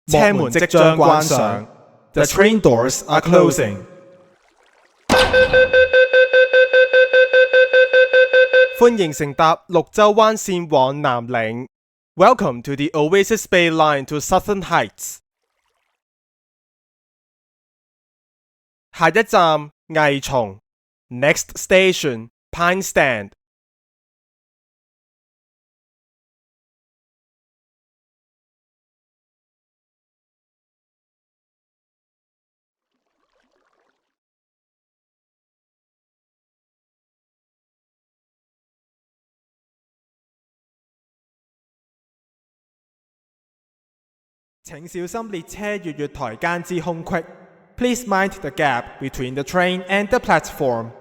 車門即將關上。The train doors are closing. 歡迎乘搭綠洲灣線往南嶺。Welcome to the Oasis Bay Line to Southern Heights. 下一站藝松 Next station Pine Stand. 請小心列車月月台間之空隙。Please mind the gap between the train and the platform.